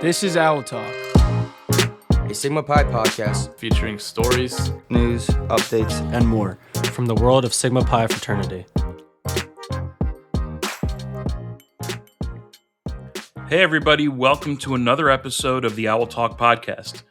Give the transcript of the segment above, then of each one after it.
This is Owl Talk, a Sigma Pi podcast featuring stories, news, updates, and more from the world of Sigma Pi fraternity. Hey everybody, welcome to another episode of the Owl Talk podcast.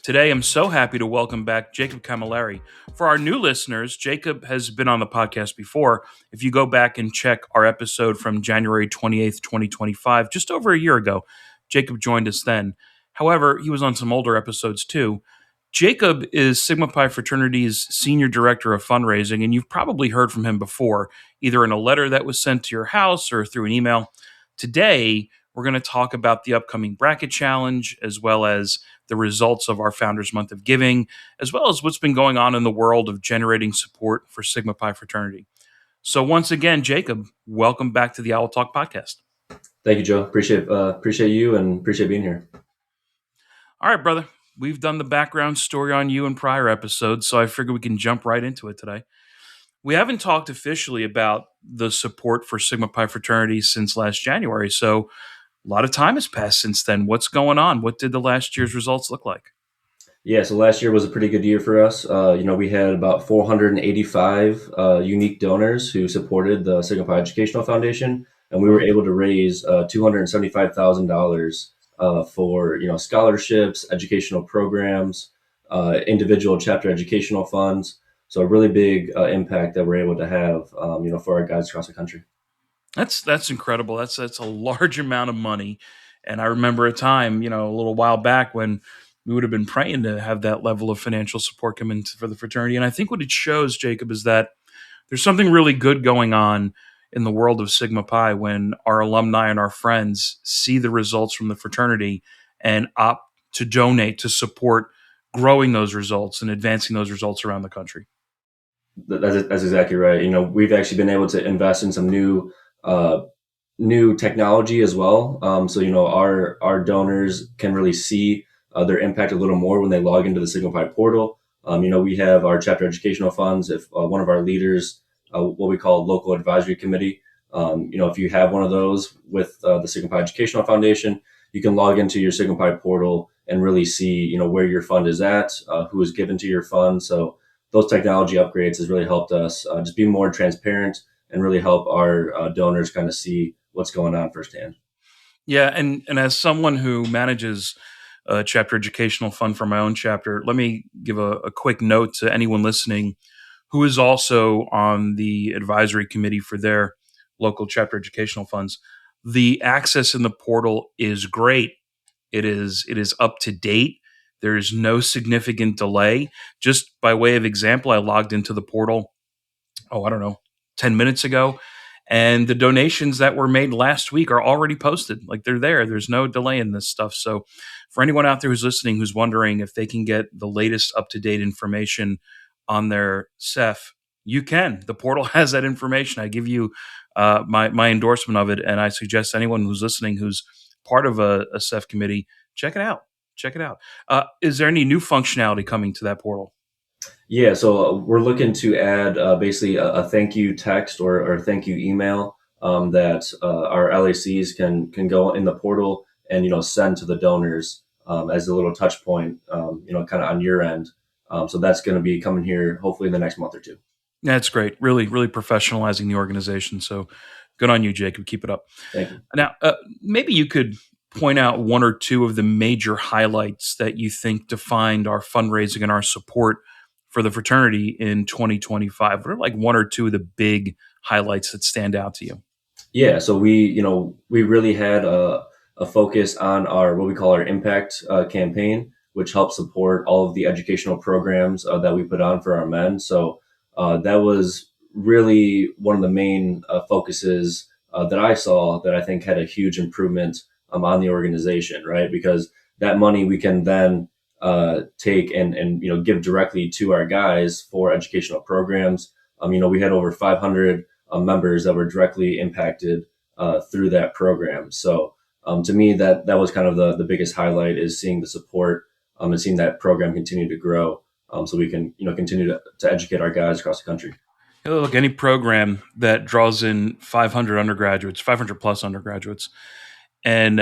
Today I'm so happy to welcome back Jacob Camilleri. For our new listeners, Jacob has been on the podcast before. If you go back and check our episode from January 28th, 2025, just over a year ago, Jacob joined us then. However, he was on some older episodes too. Jacob is Sigma Pi Fraternity's Senior Director of Fundraising, and you've probably heard from him before, either in a letter that was sent to your house or through an email. Today, we're going to talk about the upcoming bracket challenge, as well as the results of our Founders Month of Giving, as well as what's been going on in the world of generating support for Sigma Pi Fraternity. So once again, Jacob, welcome back to the Owl Talk podcast. Thank you, Joe. Appreciate you and appreciate being here. All right, brother. We've done the background story on you in prior episodes, so I figure we can jump right into it today. We haven't talked officially about the support for Sigma Pi Fraternity since last January, so a lot of time has passed since then. What's going on? What did the last year's results look like? Yeah, so last year was a pretty good year for us. We had about 485 unique donors who supported the Sigma Pi Educational Foundation, and we were able to raise $275,000 for scholarships, educational programs, individual chapter educational funds. So a really big impact that we're able to have, for our guys across the country. That's incredible. That's a large amount of money, and I remember a time, a little while back when we would have been praying to have that level of financial support come in for the fraternity. And I think what it shows, Jacob, is that there's something really good going on in the world of Sigma Pi when our alumni and our friends see the results from the fraternity and opt to donate to support growing those results and advancing those results around the country. That's exactly right. We've actually been able to invest in some new technology as well. Our donors can really see their impact a little more when they log into the Sigma Pi portal. We have our chapter educational funds. If one of our leaders, what we call local advisory committee, if you have one of those with the Sigma Pi Educational Foundation, you can log into your Sigma Pi portal and really see, where your fund is at, who is given to your fund. So those technology upgrades has really helped us just be more transparent and really help our donors kind of see what's going on firsthand. Yeah, and as someone who manages a chapter educational fund for my own chapter, let me give a quick note to anyone listening who is also on the advisory committee for their local chapter educational funds. The access in the portal is great. It is up to date. There is no significant delay. Just by way of example, I logged into the portal, 10 minutes ago, and the donations that were made last week are already posted. Like, they're there. There's no delay in this stuff. So for anyone out there who's listening, who's wondering if they can get the latest up-to-date information on their CEF, you can. The portal has that information. I give you my endorsement of it, and I suggest anyone who's listening who's part of a CEF committee, check it out. Is there any new functionality coming to that portal? Yeah, so we're looking to add basically a thank you text or thank you email that our LACs can go in the portal and send to the donors as a little touch point, kind of on your end. So that's going to be coming here hopefully in the next month or two. Yeah, that's great. Really, really professionalizing the organization. So good on you, Jacob. Keep it up. Thank you. Now, maybe you could point out one or two of the major highlights that you think defined our fundraising and our support for the fraternity in 2025. What are like one or two of the big highlights that stand out to you? Yeah, so we really had a focus on what we call our impact campaign, which helps support all of the educational programs that we put on for our men. So that was really one of the main focuses that I saw that I think had a huge improvement on the organization, right? Because that money we can then take and give directly to our guys for educational programs. We had over 500 members that were directly impacted through that program. So to me, that was kind of the biggest highlight, is seeing the support and seeing that program continue to grow, so we can continue to educate our guys across the country. Look, any program that draws in 500 plus undergraduates, And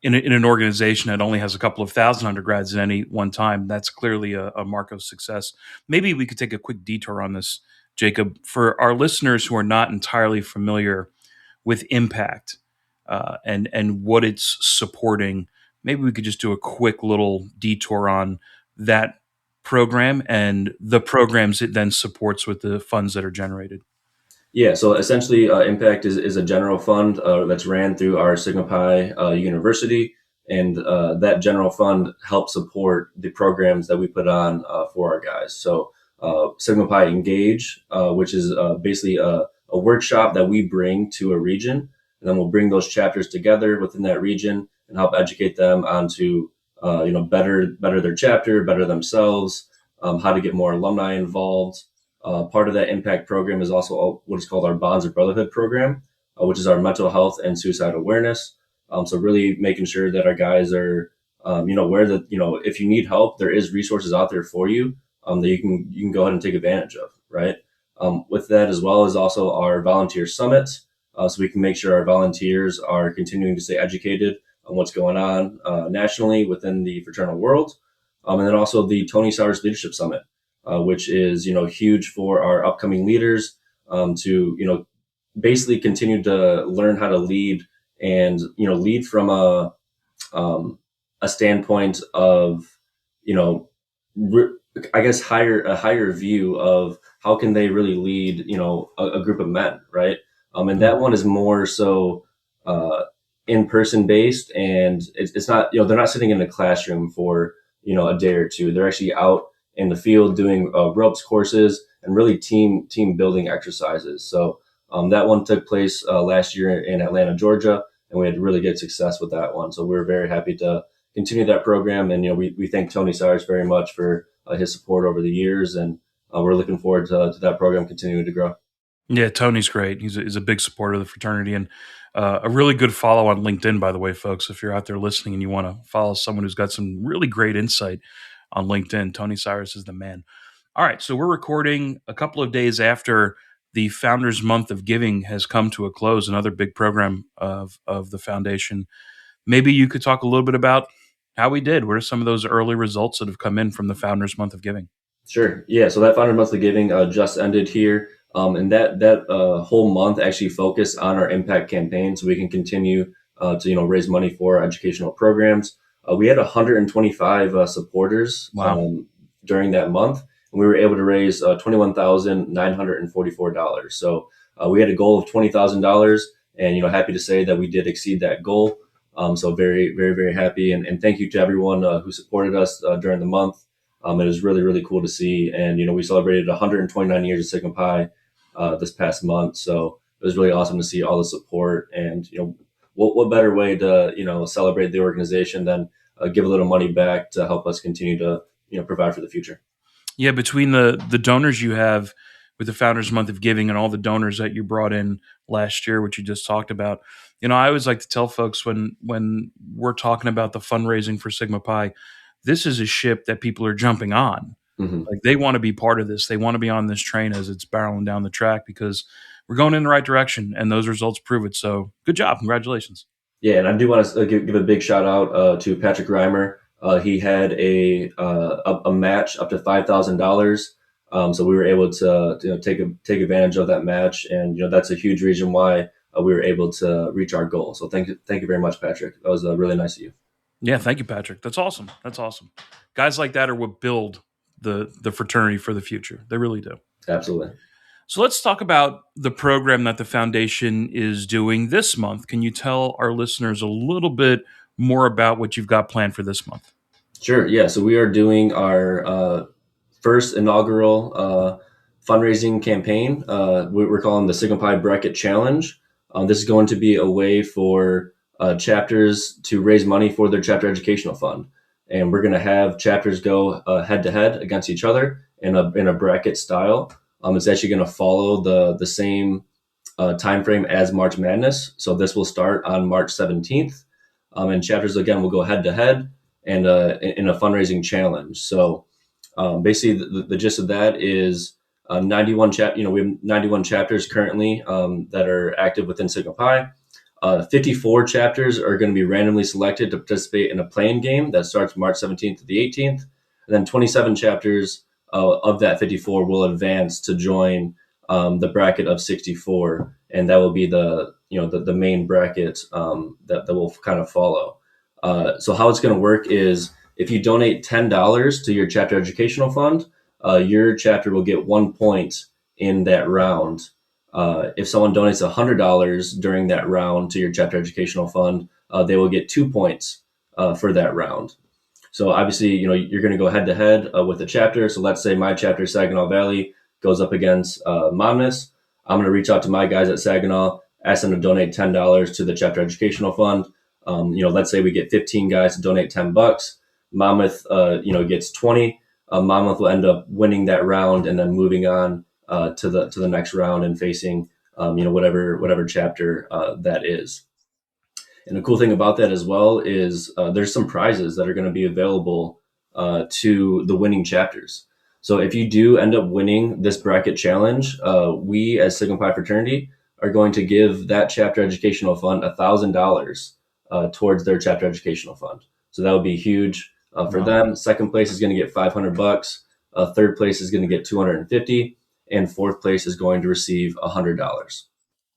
in an organization that only has a couple of thousand undergrads at any one time, that's clearly a mark of success. Maybe we could take a quick detour on this, Jacob, for our listeners who are not entirely familiar with impact and what it's supporting. Maybe we could just do a quick little detour on that program and the programs it then supports with the funds that are generated. Yeah, so essentially, Impact is a general fund that's ran through our Sigma Pi University, and that general fund helps support the programs that we put on for our guys. So Sigma Pi Engage, which is basically a workshop that we bring to a region, and then we'll bring those chapters together within that region and help educate them onto better their chapter, better themselves, how to get more alumni involved. Part of that impact program is also what is called our Bonds of Brotherhood program, which is our mental health and suicide awareness. So really making sure that our guys are, aware that, if you need help, there is resources out there for you that you can go ahead and take advantage of, right? With that, as well as also our volunteer summits, so we can make sure our volunteers are continuing to stay educated on what's going on nationally within the fraternal world. And then also the Tony Sowers Leadership Summit, which is, huge for our upcoming leaders to, basically continue to learn how to lead and, lead from a standpoint of, I guess a higher view of how can they really lead, a group of men, right? And that one is more so in-person based, and it's not, they're not sitting in a classroom for, a day or two. They're actually out in the field doing ropes courses and really team building exercises. So that one took place last year in Atlanta, Georgia, and we had really good success with that one. So we're very happy to continue that program. And, we thank Tony Sowers very much for his support over the years. And we're looking forward to that program continuing to grow. Yeah, Tony's great. He's a big supporter of the fraternity and a really good follow on LinkedIn, by the way, folks. If you're out there listening and you want to follow someone who's got some really great insight on LinkedIn, Tony Sowers is the man. All right, so we're recording a couple of days after the Founders Month of Giving has come to a close, another big program of the foundation. Maybe you could talk a little bit about how we did. What are some of those early results that have come in from the Founders Month of Giving? Sure. Yeah. So that Founders Month of Giving just ended here. And that whole month actually focused on our impact campaign, so we can continue to raise money for our educational programs. We had 125 supporters. Wow. During that month, and we were able to raise $21,944. So we had a goal of $20,000, and happy to say that we did exceed that goal. So very, very, very happy, and thank you to everyone who supported us during the month. It was really, really cool to see, and we celebrated 129 years of Sigma Pi this past month. So it was really awesome to see all the support, and what better way to celebrate the organization than give a little money back to help us continue to provide for the future. Yeah, between the donors you have with the Founders Month of Giving and all the donors that you brought in last year, which you just talked about, I always like to tell folks when we're talking about the fundraising for Sigma Pi, this is a ship that people are jumping on. Mm-hmm. Like they want to be part of this. They want to be on this train as it's barreling down the track because we're going in the right direction and those results prove it. So good job. Congratulations. Yeah, and I do want to give a big shout out to Patrick Reimer. He had a match up to $5,000, so we were able to take advantage of that match, and that's a huge reason why we were able to reach our goal. So thank you very much, Patrick. That was really nice of you. Yeah, thank you, Patrick. That's awesome. Guys like that are what build the fraternity for the future. They really do. Absolutely. So let's talk about the program that the foundation is doing this month. Can you tell our listeners a little bit more about what you've got planned for this month? Sure. Yeah. So we are doing our first inaugural fundraising campaign. We're calling the Sigma Pi Bracket Challenge. This is going to be a way for chapters to raise money for their chapter educational fund. And we're going to have chapters go head to head against each other in a bracket style. It's actually going to follow the same time frame as March Madness. So this will start on March 17th. And chapters, again, will go head to head and in a fundraising challenge. So basically, the gist of that is 91 we have 91 chapters currently that are active within Sigma Pi. 54 chapters are going to be randomly selected to participate in a playing game that starts March 17th to the 18th. And then 27 chapters of that 54 will advance to join the bracket of 64, and that will be the main bracket that will kind of follow. So how it's going to work is if you donate $10 to your chapter educational fund, your chapter will get 1 point in that round. If someone donates $100 during that round to your chapter educational fund, they will get 2 points for that round. So obviously, you're going to go head to head with the chapter. So let's say my chapter, Saginaw Valley, goes up against Monmouth. I'm going to reach out to my guys at Saginaw, ask them to donate $10 to the chapter educational fund. Let's say we get 15 guys to donate $10. Monmouth, gets 20. Monmouth will end up winning that round and then moving on to the next round and facing whatever chapter that is. And the cool thing about that as well is there's some prizes that are going to be available to the winning chapters. So if you do end up winning this bracket challenge, we as Sigma Pi Fraternity are going to give that chapter educational fund $1,000 towards their chapter educational fund. So that would be huge for them. Second place is going to get $500. Third place is going to get $250, and fourth place is going to receive $100.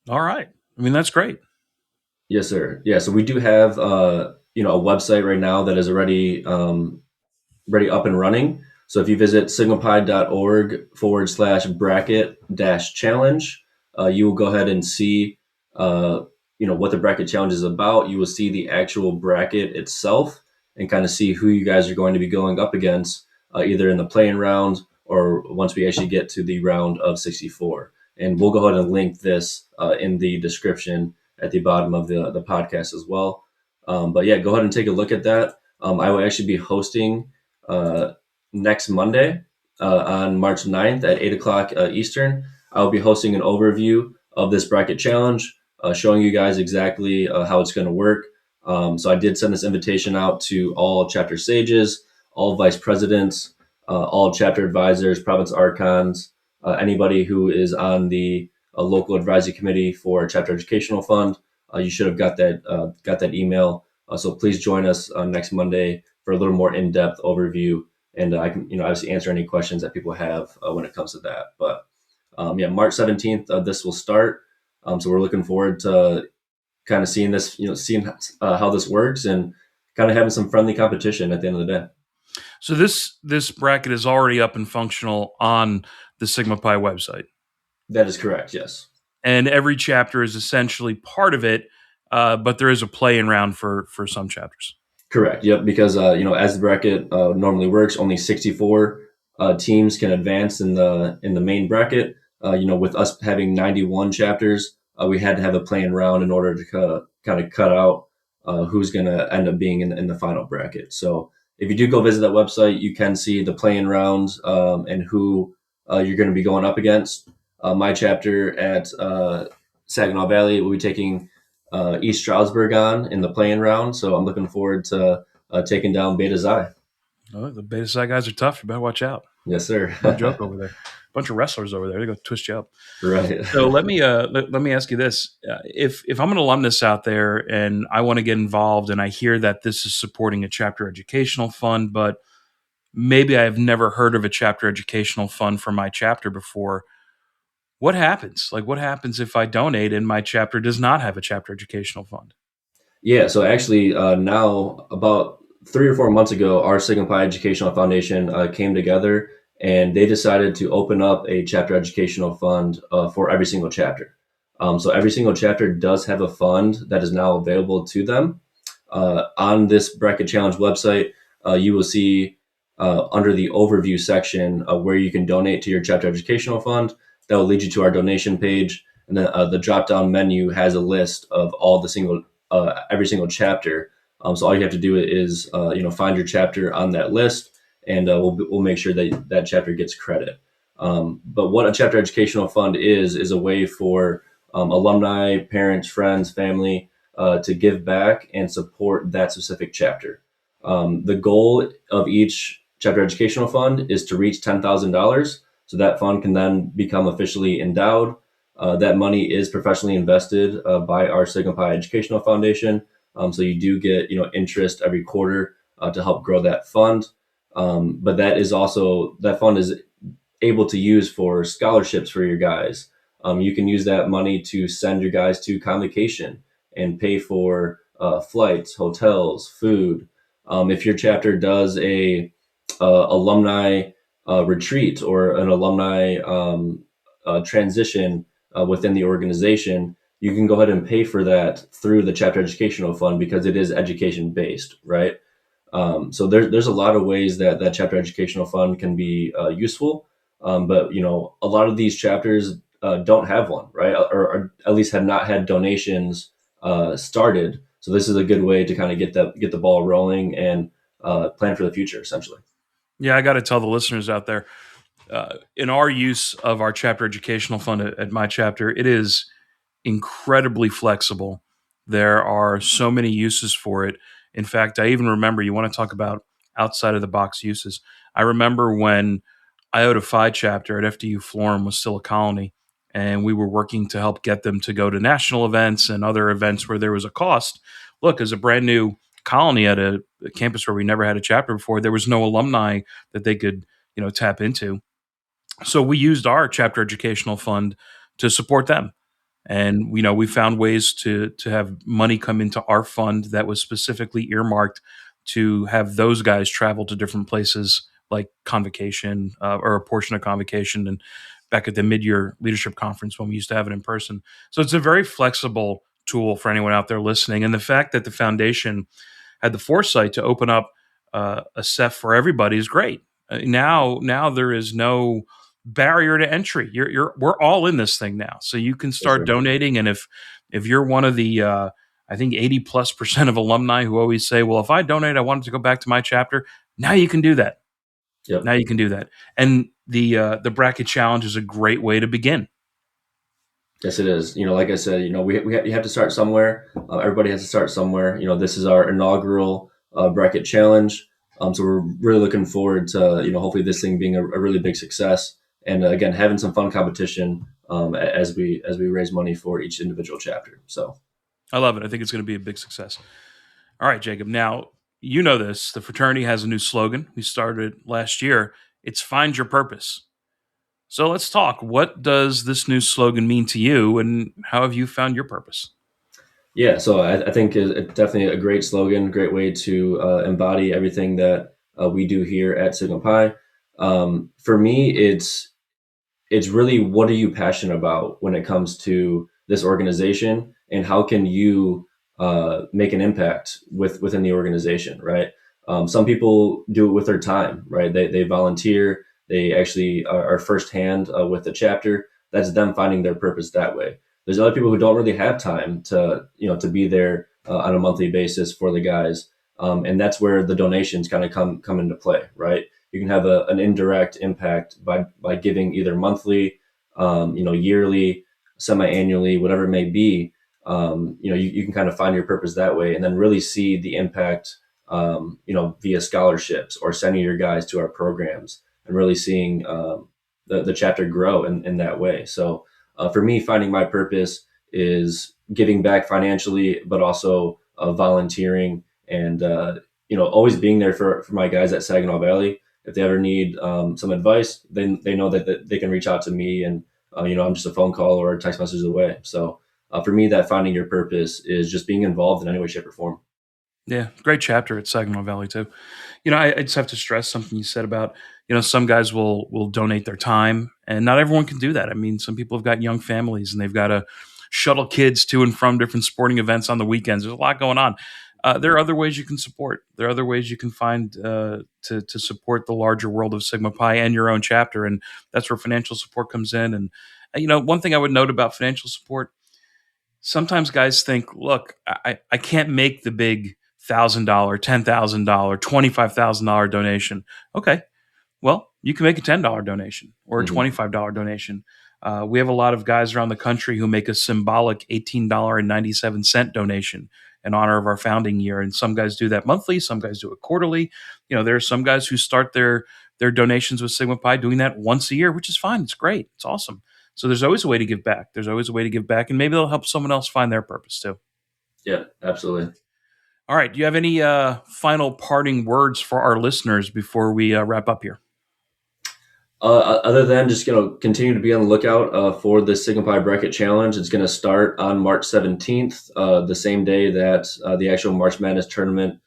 All right. I mean, that's great. Yes, sir. Yeah. So we do have a website right now that is already ready up and running. So if you visit sigmapi.org/bracket-challenge, you will go ahead and see what the bracket challenge is about. You will see the actual bracket itself and kind of see who you guys are going to be going up against, either in the playing round or once we actually get to the round of 64. And we'll go ahead and link this in the description at the bottom of the podcast as well. But yeah, go ahead and take a look at that. I will actually be hosting next Monday on March 9th at 8 o'clock Eastern. I'll be hosting an overview of this bracket challenge, showing you guys exactly how it's going to work. So I did send this invitation out to all chapter sages, all vice presidents, all chapter advisors, province archons, anybody who is on the local advisory committee for chapter educational fund. You should have got that email. So please join us next Monday for a little more in-depth overview, and I can obviously answer any questions that people have when it comes to that. But March 17th, this will start. So we're looking forward to kind of seeing this, seeing how this works and kind of having some friendly competition at the end of the day. So this bracket is already up and functional on the Sigma Pi website. That is correct, yes. And every chapter is essentially part of it, but there is a play-in round for some chapters. Correct. Yep. Because as the bracket normally works, only 64 teams can advance in the main bracket. With us having 91 chapters, we had to have a play-in round in order to kind of cut out who's going to end up being in the final bracket. So if you do go visit that website, you can see the play-in rounds and who you're going to be going up against. My chapter at Saginaw Valley will be taking East Stroudsburg on in the play-in round. So I'm looking forward to taking down Beta Xi. Oh, the Beta Psi guys are tough. You better watch out. Yes, sir. No joke over there. Bunch of wrestlers over there. They're going to twist you up. Right. So let me ask you this: if I'm an alumnus out there and I want to get involved, and I hear that this is supporting a chapter educational fund, but maybe I have never heard of a chapter educational fund for my chapter before, what happens? Like, what happens if I donate and my chapter does not have a chapter educational fund? Yeah. So actually, now about 3 or 4 months ago, our Sigma Pi Educational Foundation came together, and they decided to open up a chapter educational fund for every single chapter. So every single chapter does have a fund that is now available to them. On this bracket challenge website, you will see under the overview section where you can donate to your chapter educational fund. That will lead you to our donation page, and then the drop-down menu has a list of all the every single chapter. So all you have to do is find your chapter on that list, and we'll make sure that chapter gets credit. But what a chapter educational fund is a way for alumni, parents, friends, family to give back and support that specific chapter. The goal of each chapter educational fund is to reach $10,000. So that fund can then become officially endowed. That money is professionally invested by our Sigma Pi Educational Foundation. So you do get interest every quarter to help grow that fund. But that fund is able to use for scholarships for your guys. You can use that money to send your guys to convocation and pay for flights, hotels, food. If your chapter does a alumni retreat or an alumni transition within the organization, you can go ahead and pay for that through the chapter educational fund because it is education based, right? So there's a lot of ways that chapter educational fund can be useful. But a lot of these chapters don't have one, right? Or at least have not had donations started. So this is a good way to kind of get the ball rolling and plan for the future, essentially. Yeah, I got to tell the listeners out there, in our use of our chapter educational fund at my chapter, it is incredibly flexible. There are so many uses for it. In fact, I even remember, you want to talk about outside of the box uses. I remember when Iota Phi chapter at FDU Florham was still a colony, and we were working to help get them to go to national events and other events where there was a cost. Look, as a brand new colony at a campus where we never had a chapter before, there was no alumni that they could, tap into. So we used our chapter educational fund to support them. And we found ways to have money come into our fund that was specifically earmarked to have those guys travel to different places like convocation or a portion of convocation, and back at the mid-year leadership conference when we used to have it in person. So it's a very flexible tool for anyone out there listening. And the fact that the foundation had the foresight to open up a SEF for everybody is great. Now there is no barrier to entry. We're all in this thing now, so you can start donating. And if you're one of the I think 80+% of alumni who always say, well, if I donate, I want it to go back to my chapter. Now you can do that. Yep. Now you can do that. And the bracket challenge is a great way to begin. Yes, it is. Like I said, you have to start somewhere. Everybody has to start somewhere. This is our inaugural bracket challenge. So we're really looking forward to, hopefully this thing being a really big success. And again, having some fun competition as we raise money for each individual chapter. So I love it. I think it's going to be a big success. All right, Jacob. Now, you know this. The fraternity has a new slogan. We started last year. It's Find Your Purpose. So let's talk. What does this new slogan mean to you, and how have you found your purpose? Yeah, so I think it's definitely a great slogan, great way to embody everything that we do here at Sigma Pi. For me, it's really, what are you passionate about when it comes to this organization, and how can you make an impact within the organization, right? Some people do it with their time, right? They volunteer. They actually are firsthand with the chapter. That's them finding their purpose that way. There's other people who don't really have time to be there on a monthly basis for the guys, and that's where the donations kind of come into play, right? You can have an indirect impact by giving either monthly, yearly, semi-annually, whatever it may be. You can kind of find your purpose that way, and then really see the impact, via scholarships or sending your guys to our programs, and really seeing the chapter grow in that way. So for me, finding my purpose is giving back financially, but also volunteering and always being there for my guys at Saginaw Valley. If they ever need some advice, then they know that they can reach out to me, and I'm just a phone call or a text message away. So for me, that finding your purpose is just being involved in any way, shape, or form. Yeah, great chapter at Saginaw Valley too. I just have to stress something you said about, some guys will donate their time, and not everyone can do that. I mean, some people have got young families and they've got to shuttle kids to and from different sporting events on the weekends. There's a lot going on. There are other ways you can support. There are other ways you can find to support the larger world of Sigma Pi and your own chapter, and that's where financial support comes in. And one thing I would note about financial support: sometimes guys think, look, I can't make the big $1,000, $10,000, $25,000 donation. Okay, well, you can make a $10 donation or a $25 donation. We have a lot of guys around the country who make a symbolic $18.97 donation in honor of our founding year. And some guys do that monthly. Some guys do it quarterly. There are some guys who start their donations with Sigma Pi doing that once a year, which is fine. It's great. It's awesome. So there's always a way to give back. There's always a way to give back, and maybe it'll help someone else find their purpose too. Yeah, absolutely. All right. Do you have any final parting words for our listeners before we wrap up here? Other than just continue to be on the lookout for the Sigma Pi Bracket Challenge. It's going to start on March 17th, the same day that the actual March Madness tournament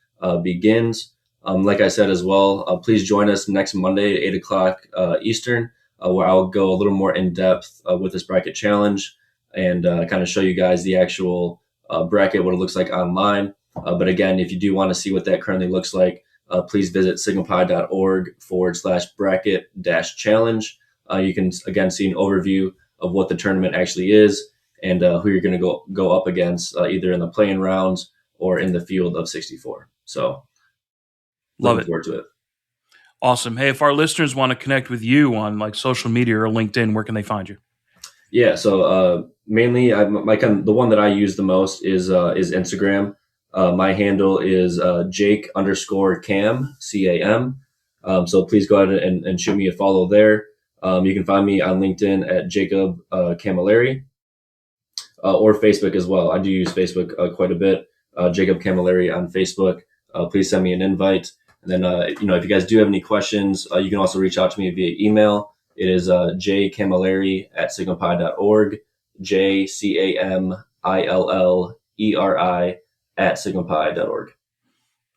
begins. Like I said as well, please join us next Monday at 8 o'clock Eastern, where I'll go a little more in depth with this bracket challenge and kind of show you guys the actual bracket, what it looks like online. But again, if you do want to see what that currently looks like, please visit sigmapi.org/bracket-challenge. You can, again, see an overview of what the tournament actually is and who you're going to go up against, either in the playing rounds or in the field of 64. So love looking forward to it. Awesome. Hey, if our listeners want to connect with you on like social media or LinkedIn, where can they find you? Yeah, so mainly the one that I use the most is Instagram. My handle is Jake_Cam, CAM. So please go ahead and shoot me a follow there. You can find me on LinkedIn at Jacob Camilleri, or Facebook as well. I do use Facebook quite a bit. Jacob Camilleri on Facebook. Please send me an invite. And then, if you guys do have any questions, you can also reach out to me via email. It is jcamilleri@sigmapi.org, JCAMILLERI@sigmapi.org.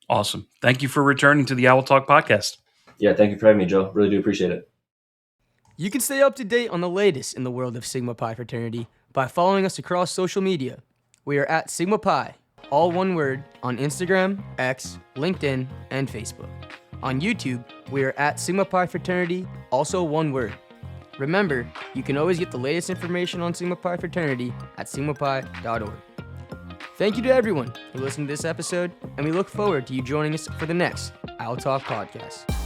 Awesome. Thank you for returning to the Owl Talk podcast. Yeah, thank you for having me, Joe. Really do appreciate it. You can stay up to date on the latest in the world of Sigma Pi fraternity by following us across social media. We are at Sigma Pi, all one word, on Instagram, X, LinkedIn, and Facebook. On YouTube, we are at Sigma Pi fraternity, also one word. Remember, you can always get the latest information on Sigma Pi fraternity at sigmapi.org. Thank you to everyone who listened to this episode, and we look forward to you joining us for the next Owl Talk podcast.